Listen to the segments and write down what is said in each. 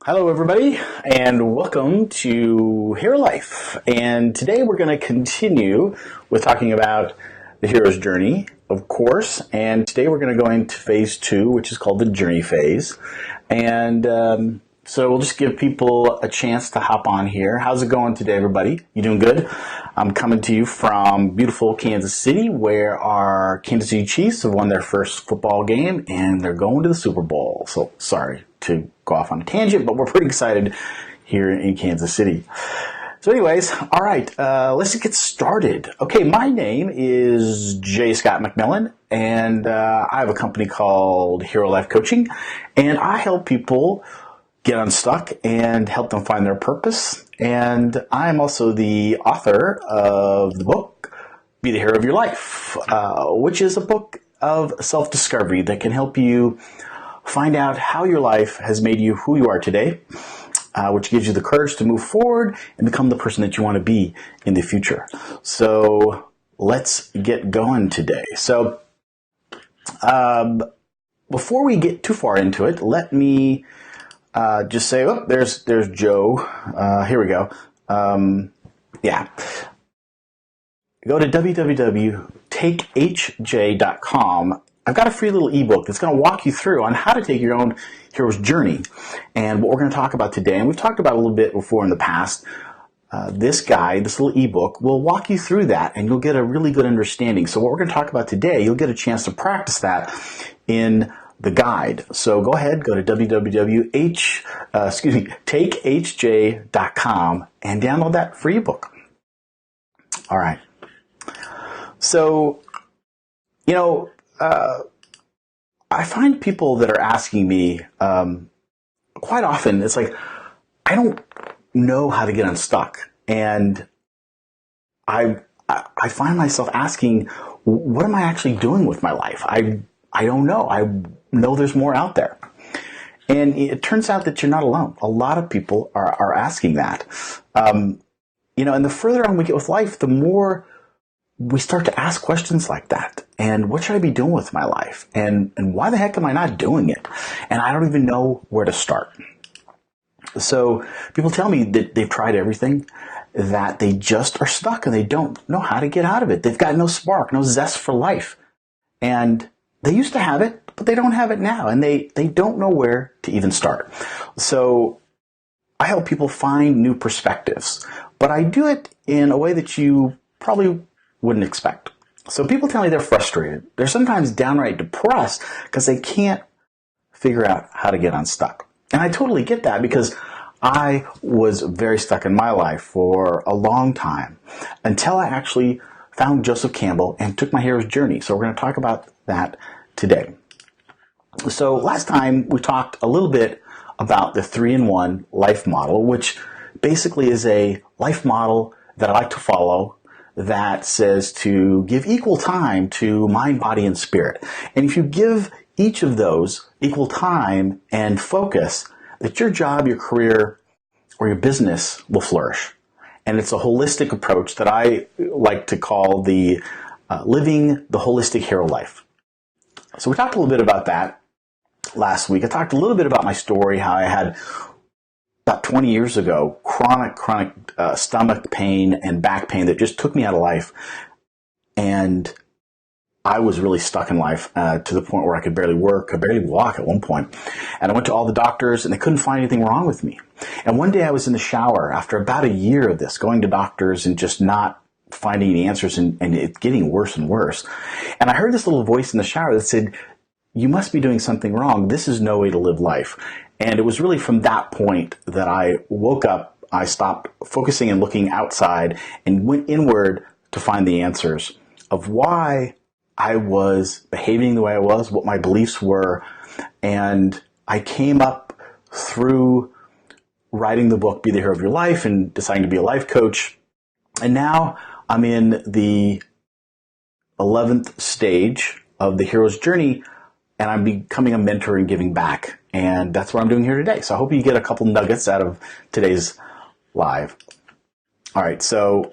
Hello, everybody, and welcome to Hero Life. And today we're going to continue with talking about the hero's journey, of course. And today we're going to go into phase 2, which is called the journey phase. And so we'll just give people a chance to hop on here. How's it going today, everybody? You doing good? I'm coming to you from beautiful Kansas City, where our Kansas City Chiefs have won their first football game, and they're going to the Super Bowl. So sorry to go off on a tangent, but we're pretty excited here in Kansas City. So anyways, all right, let's get started. Okay, my name is J. Scott MacMillan, and I have a company called Hero Life Coaching, and I help people get unstuck and help them find their purpose. And I'm also the author of the book, Be the Hero of Your Life, which is a book of self-discovery that can help you find out how your life has made you who you are today, which gives you the courage to move forward and become the person that you want to be in the future. So let's get going today. So before we get too far into it, let me just say, oh, there's Joe. Here we go. Yeah. Go to www.takehj.com. I've got a free little ebook that's going to walk you through on how to take your own hero's journey. And what we're going to talk about today, and we've talked about it a little bit before in the past, this guide, this little ebook, will walk you through that, and you'll get a really good understanding. So what we're going to talk about today, you'll get a chance to practice that in the guide. So go ahead, go to takehj.com and download that free ebook. All right. So, I find people that are asking me quite often, it's like, I don't know how to get unstuck. And I find myself asking, what am I actually doing with my life? I don't know. I know there's more out there. And it turns out that you're not alone. A lot of people are asking that. And the further on we get with life, the more we start to ask questions like that. And what should I be doing with my life? And why the heck am I not doing it? And I don't even know where to start. So people tell me that they've tried everything, that they just are stuck and they don't know how to get out of it. They've got no spark, no zest for life. And they used to have it, but they don't have it now. And they don't know where to even start. So I help people find new perspectives. But I do it in a way that you probably wouldn't expect. So people tell me they're frustrated. They're sometimes downright depressed because they can't figure out how to get unstuck. And I totally get that because I was very stuck in my life for a long time until I actually found Joseph Campbell and took my hero's journey. So we're going to talk about that today. So last time we talked a little bit about the 3-in-1 life model, which basically is a life model that I like to follow that says to give equal time to mind, body, and spirit. And if you give each of those equal time and focus, that your job, your career, or your business will flourish. And it's a holistic approach that I like to call the living the holistic hero life. So we talked a little bit about that last week. I talked a little bit about my story, how I had about 20 years ago, chronic stomach pain and back pain that just took me out of life. And I was really stuck in life to the point where I could barely work, could barely walk at one point. And I went to all the doctors, and they couldn't find anything wrong with me. And one day I was in the shower after about a year of this, going to doctors and just not finding any answers and it getting worse and worse. And I heard this little voice in the shower that said, "You must be doing something wrong. This is no way to live life." And it was really from that point that I woke up, I stopped focusing and looking outside and went inward to find the answers of why I was behaving the way I was, what my beliefs were. And I came up through writing the book, Be the Hero of Your Life, and deciding to be a life coach. And now I'm in the 11th stage of the hero's journey, and I'm becoming a mentor and giving back. And that's what I'm doing here today. So I hope you get a couple nuggets out of today's live. All right, so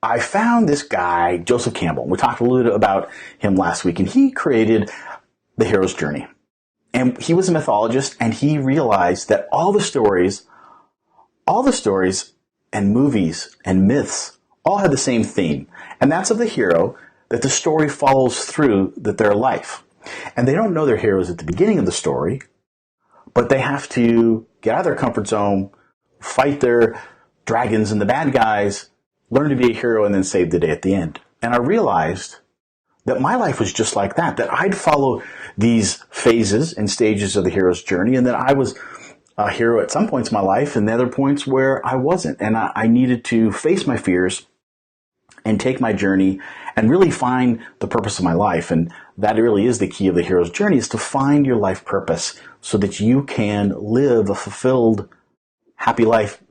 I found this guy, Joseph Campbell. We talked a little bit about him last week, and he created the hero's journey. And he was a mythologist, and he realized that all the stories and movies and myths all had the same theme. And that's of the hero, that the story follows through their life. And they don't know they're heroes at the beginning of the story, but they have to get out of their comfort zone, fight their dragons and the bad guys, learn to be a hero, and then save the day at the end. And I realized that my life was just like that I'd follow these phases and stages of the hero's journey, and that I was a hero at some points in my life and the other points where I wasn't. And I needed to face my fears and take my journey and really find the purpose of my life. And that really is the key of the hero's journey, is to find your life purpose so that you can live a fulfilled, happy life.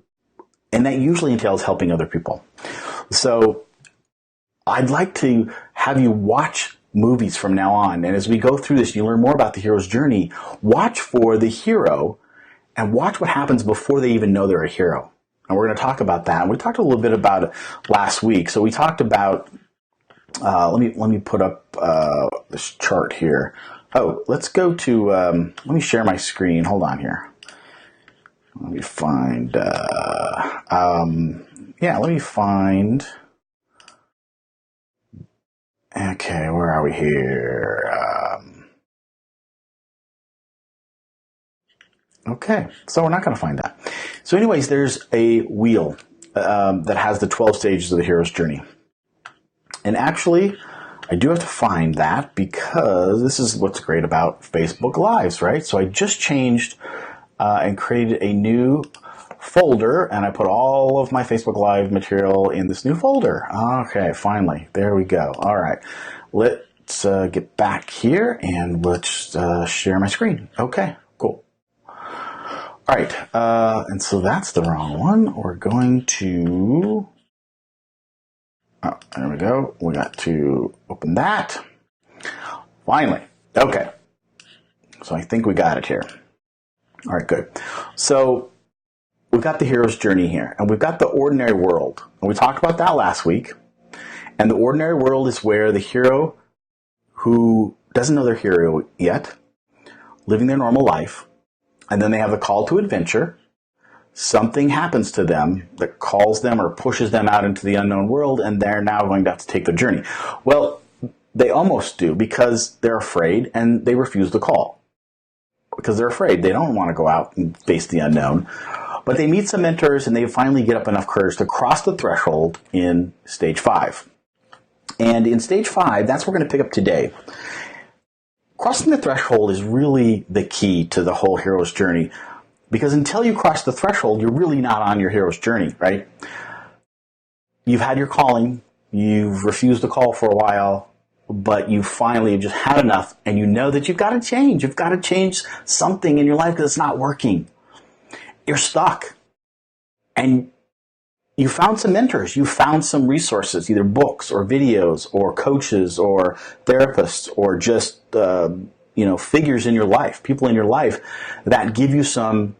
And that usually entails helping other people. So I'd like to have you watch movies from now on. And as we go through this, you learn more about the hero's journey. Watch for the hero and watch what happens before they even know they're a hero. And we're going to talk about that. And we talked a little bit about it last week. So we talked about, let me put up this chart here. Oh, let's go to, let me share my screen. Hold on here. Let me find, okay, where are we here? Okay, so we're not going to find that. So anyways, there's a wheel that has the 12 stages of the hero's journey. And actually, I do have to find that because this is what's great about Facebook Lives, right? So I just changed and created a new folder, and I put all of my Facebook Live material in this new folder. Okay, finally, there we go. All right, let's get back here and let's share my screen. Okay, cool. All right, and so that's the wrong one. We're going to, oh, there we go. We got to open that. Finally, okay. So I think we got it here. All right, good. So we've got the hero's journey here, and we've got the ordinary world. And we talked about that last week. And the ordinary world is where the hero who doesn't know they're hero yet, living their normal life, and then they have the call to adventure. Something happens to them that calls them or pushes them out into the unknown world, and they're now going to have to take the journey. Well, they almost do, because they're afraid and they refuse the call. Because they're afraid. They don't want to go out and face the unknown. But they meet some mentors, and they finally get up enough courage to cross the threshold in stage 5. And in stage 5, that's what we're going to pick up today. Crossing the threshold is really the key to the whole hero's journey, because until you cross the threshold, you're really not on your hero's journey, right? You've had your calling, you've refused the call for a while, but you finally have just had enough, and you know that you've got to change. You've got to change something in your life because it's not working. You're stuck. And you found some mentors. You found some resources, either books or videos or coaches or therapists or just, figures in your life, people in your life that give you some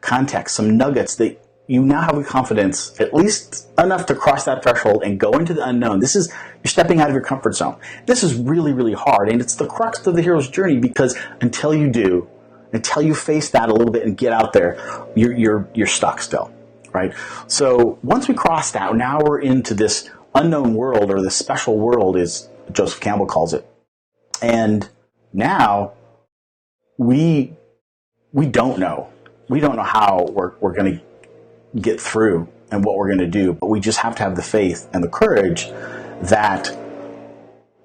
context, some nuggets that you now have the confidence, at least enough to cross that threshold and go into the unknown. You're stepping out of your comfort zone. This is really, really hard, and it's the crux of the hero's journey, because until you do, until you face that a little bit and get out there, you're stuck still, right? So once we cross that, now we're into this unknown world, or this special world, as Joseph Campbell calls it. And now we don't know. We don't know how we're going to get through and what we're going to do, but we just have to have the faith and the courage that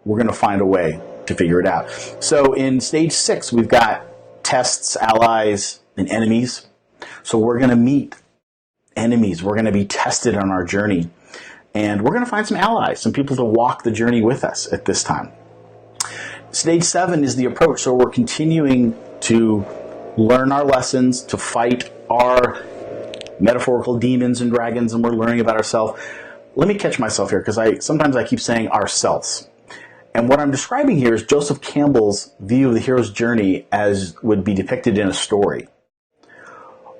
we're going to find a way to figure it out. So in stage 6, we've got tests, allies, and enemies. So we're going to meet enemies. We're going to be tested on our journey, and we're going to find some allies, some people to walk the journey with us at this time. Stage 7 is the approach. So we're continuing to learn our lessons, to fight our metaphorical demons and dragons, and we're learning about ourselves. Let me catch myself here, because sometimes I keep saying ourselves. And what I'm describing here is Joseph Campbell's view of the hero's journey as would be depicted in a story.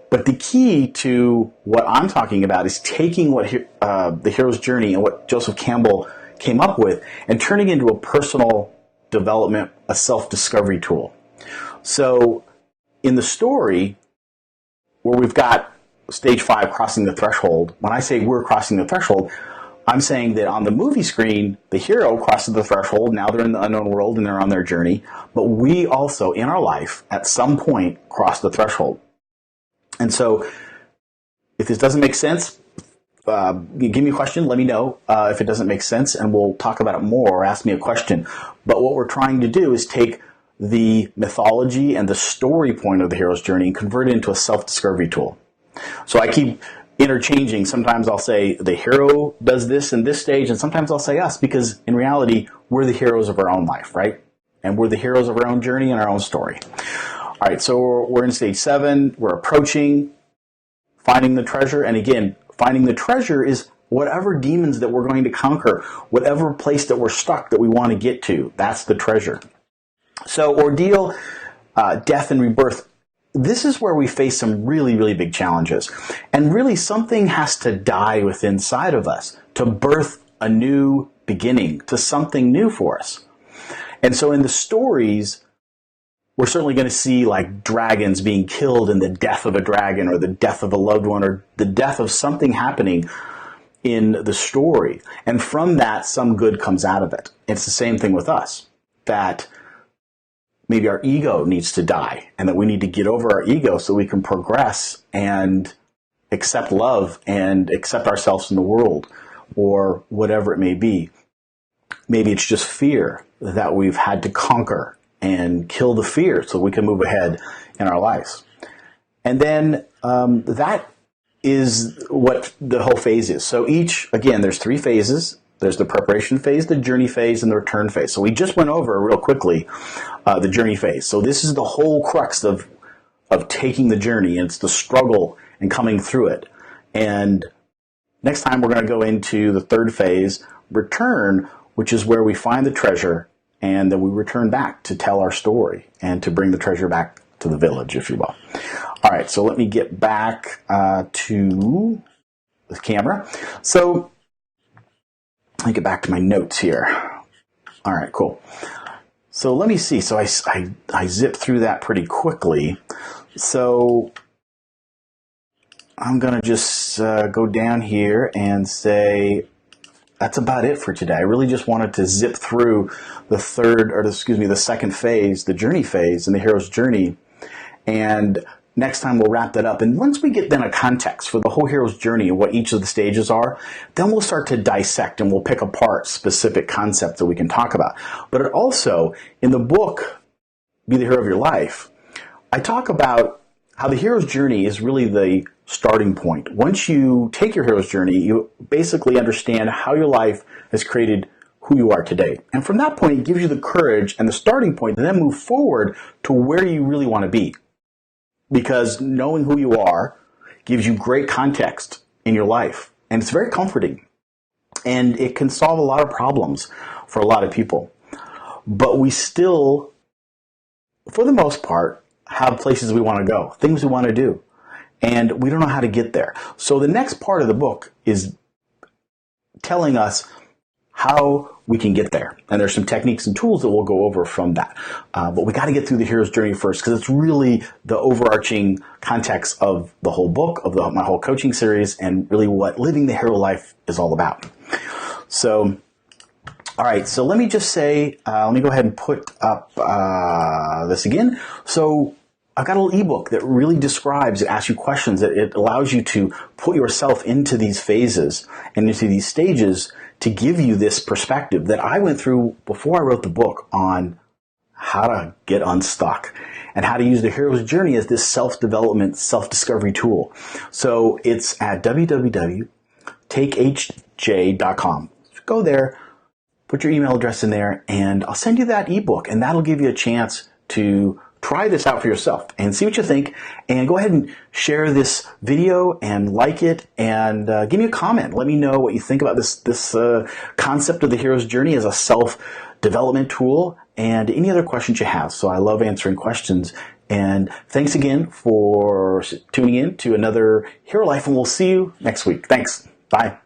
But the key to what I'm talking about is taking what the hero's journey and what Joseph Campbell came up with and turning it into a personal development, a self-discovery tool. So in the story, where we've got stage 5 crossing the threshold, when I say we're crossing the threshold, I'm saying that on the movie screen, the hero crosses the threshold. Now they're in the unknown world and they're on their journey. But we also, in our life, at some point, cross the threshold. And so, if this doesn't make sense, give me a question, let me know if it doesn't make sense, and we'll talk about it more, or ask me a question. But what we're trying to do is take the mythology and the story point of the hero's journey and convert it into a self-discovery tool. So I keep interchanging. Sometimes I'll say the hero does this in this stage, and sometimes I'll say us, because in reality, we're the heroes of our own life, right? And we're the heroes of our own journey and our own story. All right, so we're in stage 7. We're approaching finding the treasure. And again, finding the treasure is whatever demons that we're going to conquer, whatever place that we're stuck that we want to get to. That's the treasure. So ordeal, death, and rebirth. This is where we face some really, really big challenges. And really something has to die within inside of us to birth a new beginning, to something new for us. And so in the stories, we're certainly going to see like dragons being killed and the death of a dragon, or the death of a loved one, or the death of something happening in the story. And from that, some good comes out of it. It's the same thing with us, that maybe our ego needs to die, and that we need to get over our ego so we can progress and accept love and accept ourselves in the world, or whatever it may be. Maybe it's just fear that we've had to conquer and kill the fear so we can move ahead in our lives. And then that is what the whole phase is. So again, there's 3 phases. There's the preparation phase, the journey phase, and the return phase. So we just went over real quickly the journey phase. So this is the whole crux of taking the journey, and it's the struggle and coming through it. And next time we're going to go into the 3rd phase, return, which is where we find the treasure, and then we return back to tell our story and to bring the treasure back to the village, if you will. All right, so let me get back to the camera. So let me get back to my notes here. All right, cool. So let me see. So I zipped through that pretty quickly. So I'm going to just go down here and say that's about it for today. I really just wanted to zip through the 2nd phase, the journey phase, and the hero's journey. And next time we'll wrap that up. And once we get then a context for the whole hero's journey and what each of the stages are, then we'll start to dissect and we'll pick apart specific concepts that we can talk about. But it also, in the book, Be the Hero of Your Life, I talk about how the hero's journey is really the starting point. Once you take your hero's journey, you basically understand how your life has created who you are today. And from that point, it gives you the courage and the starting point to then move forward to where you really want to be. Because knowing who you are gives you great context in your life. And it's very comforting. And it can solve a lot of problems for a lot of people. But we still, for the most part, have places we want to go, things we want to do. And we don't know how to get there. So the next part of the book is telling us how we can get there. And there's some techniques and tools that we'll go over from that. But we got to get through the hero's journey first, because it's really the overarching context of the whole book, of my whole coaching series, and really what living the hero life is all about. So, all right, so let me just say, let me go ahead and put up this again. So I've got a little ebook that really describes, it asks you questions, it allows you to put yourself into these phases and into these stages to give you this perspective that I went through before I wrote the book on how to get unstuck and how to use the hero's journey as this self-development, self-discovery tool. So it's at www.takehj.com. Go there, put your email address in there, and I'll send you that ebook, and that'll give you a chance to try this out for yourself and see what you think, and go ahead and share this video and like it, and give me a comment. Let me know what you think about this concept of the hero's journey as a self-development tool, and any other questions you have. So I love answering questions. And thanks again for tuning in to another Hero Life, and we'll see you next week. Thanks. Bye.